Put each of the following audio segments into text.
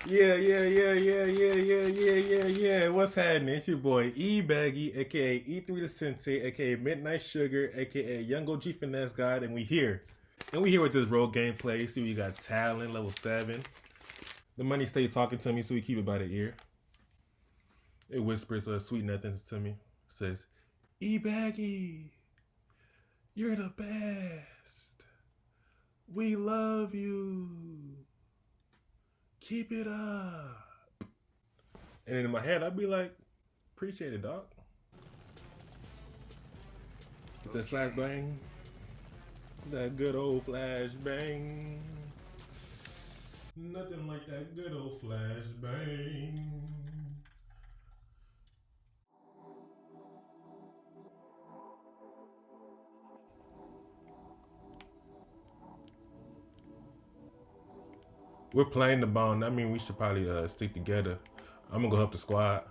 Yeah. What's happening? It's your boy Ebaggy, aka E3 the Sensei, aka Midnight Sugar, aka Young OG Finesse God, and we here. And we here with this role gameplay. See, we got talent, level 7. The money stay talking to me, so we keep it by the ear. It whispers sweet nothings to me. It says, Ebaggy, you're the best. We love you. Keep it up. And then in my head, I'd be like, appreciate it, dog. That flash bang. That good old flash bang. Nothing like that good old flash bang. We're playing the bond. I mean, we should probably stick together. I'm gonna go help the squad.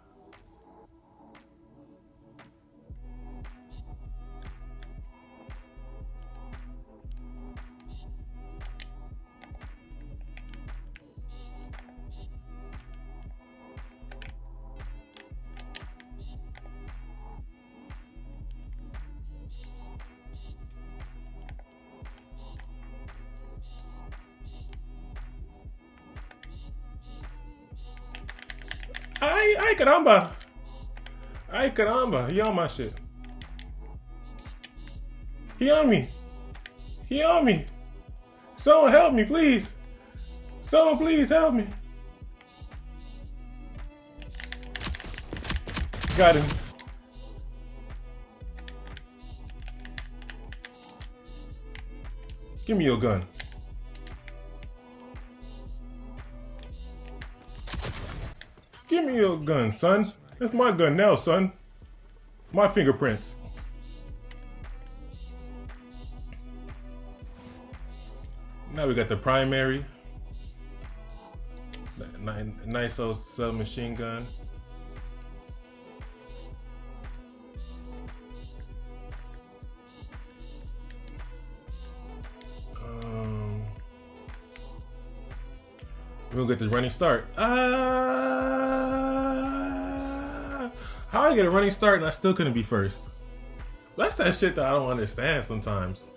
Ay caramba! Ay caramba! He on my shit. He on me. He on me. Someone help me, please. Someone please help me. Got him. Give me your gun. Give me your gun, son. That's my gun now, son. My fingerprints. Now we got the primary. Nice old submachine gun. We'll get this running start. How I get a running start and I still couldn't be first? That's that shit that I don't understand sometimes.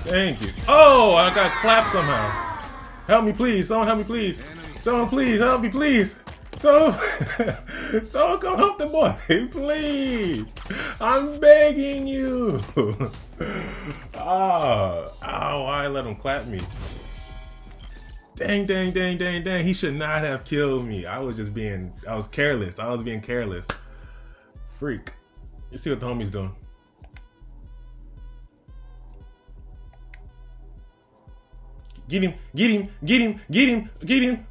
Thank you. Oh, I got clapped somehow. Help me, please. Someone help me, please. Someone, please, help me, please. Someone come help the boy, please. I'm begging you. Oh, why let him clap me? Dang. He should not have killed me. I was careless. I was being careless. Freak. You see what the homie's doing. Get him.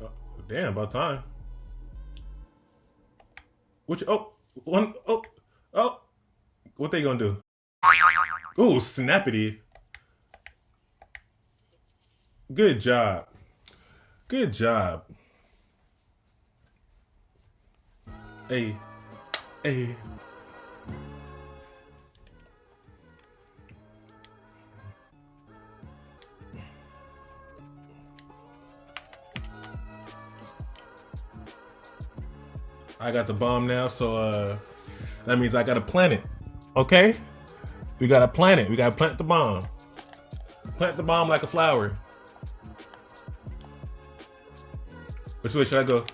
Oh, damn, about time. What they gonna do? Ooh, snappity. Good job. Hey. I got the bomb now, so that means I gotta plant it. Okay? We gotta plant it. We gotta plant the bomb. Plant the bomb like a flower. Which way should I go?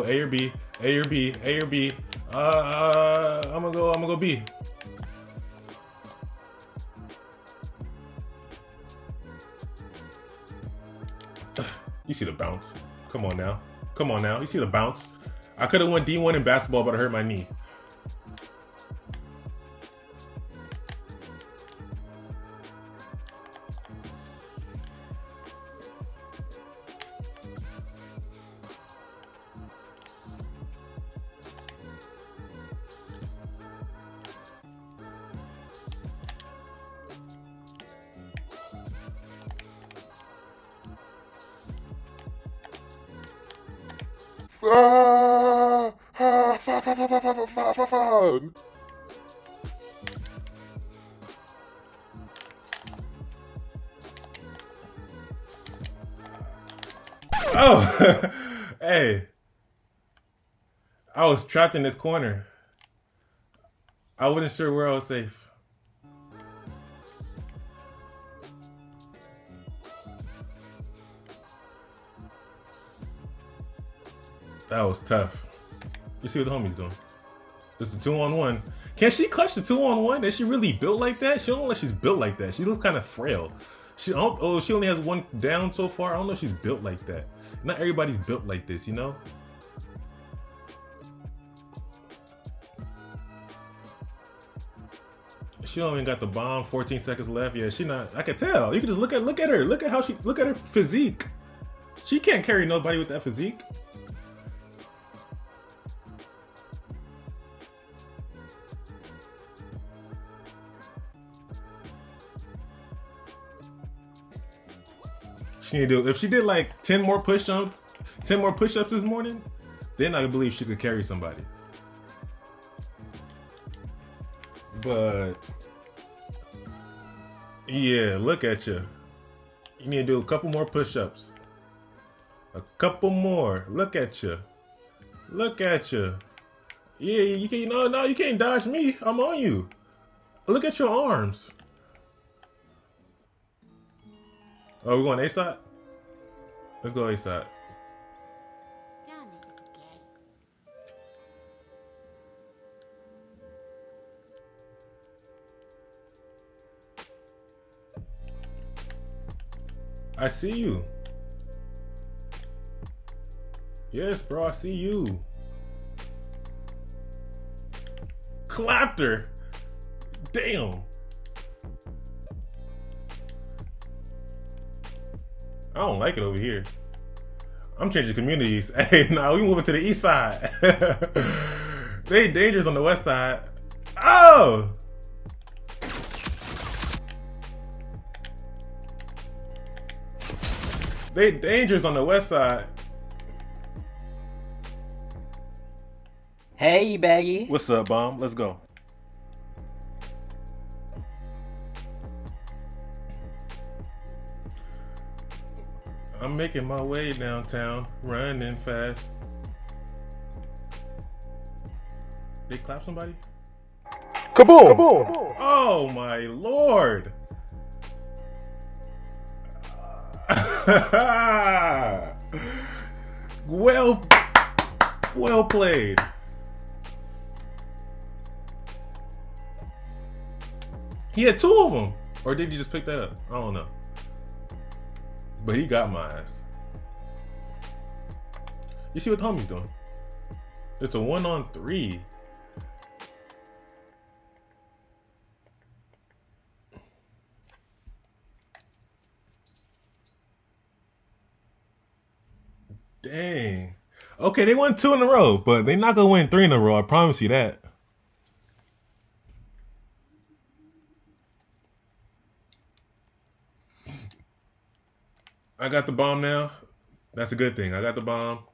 A or B? I'm gonna go B. You see the bounce. Come on now. You see the bounce. I could have won D1 in basketball, but I hurt my knee. Ah, ah, fun. Oh, hey, I was trapped in this corner. I wasn't sure where I was safe. That was tough. You see what the homie's doing? It's the 2-on-1. Can she clutch the 2-on-1? Is she really built like that? She don't look like she's built like that. She looks kind of frail. She only has one down so far. I don't know if she's built like that. Not everybody's built like this, you know? She only got the bomb. 14 seconds left. Yeah, she not. I can tell. You can just look at her. Look at how she. Look at her physique. She can't carry nobody with that physique. She need to do. If she did like 10 more push-ups this morning, then I believe she could carry somebody. But yeah, look at you. You need to do a couple more push-ups. A couple more. Look at you. Look at you. Yeah, you can't. No, you can't dodge me. I'm on you. Look at your arms. Oh, we're going A side? Let's go A side. I see you. Yes, bro, I see you. Clapped her. Damn. I don't like it over here. I'm changing communities. Hey, nah, we moving to the east side. They dangerous on the west side. Oh! They dangerous on the west side. Hey, Ebaggy. What's up, Bomb? Let's go. I'm making my way downtown, running fast. They clap somebody? Kaboom! Kaboom! Oh my lord! Well played. He had two of them, or did he just pick that up? I don't know. But he got my ass. You see what the homie's doing? It's a 1-on-3. Dang. Okay, they won 2 in a row, but they're not gonna win 3 in a row. I promise you that. I got the bomb now. That's a good thing. I got the bomb.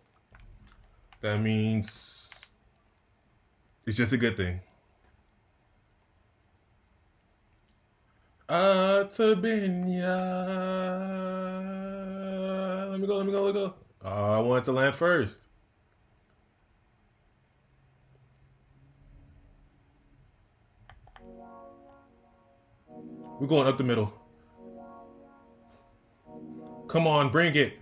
That means it's just a good thing. Tabenya. Let me go. Oh, I wanted to land first. We're going up the middle. Come on, bring it.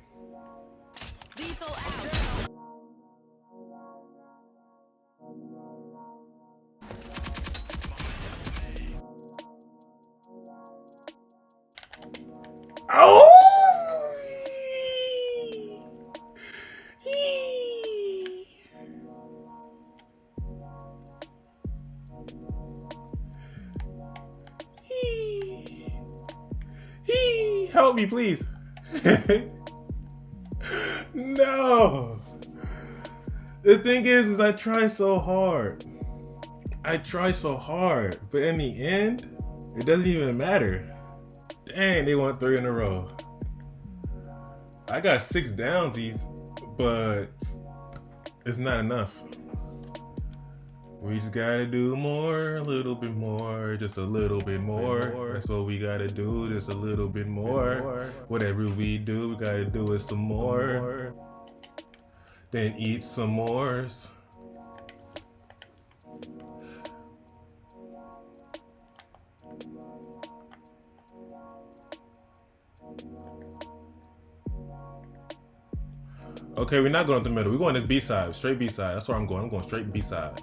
Oh! Help me, please. No. The thing is I try so hard. But in the end, it doesn't even matter. Dang, they won 3 in a row. I got 6 downsies, but It's not enough. We just gotta do more, a little bit more, just a little bit more. That's what we gotta do, just a little bit more. Whatever we do, we gotta do it some more. Then eat some s'mores. Okay, we're not going up the middle. We're going this B-side, straight B-side. That's where I'm going. I'm going straight B-side.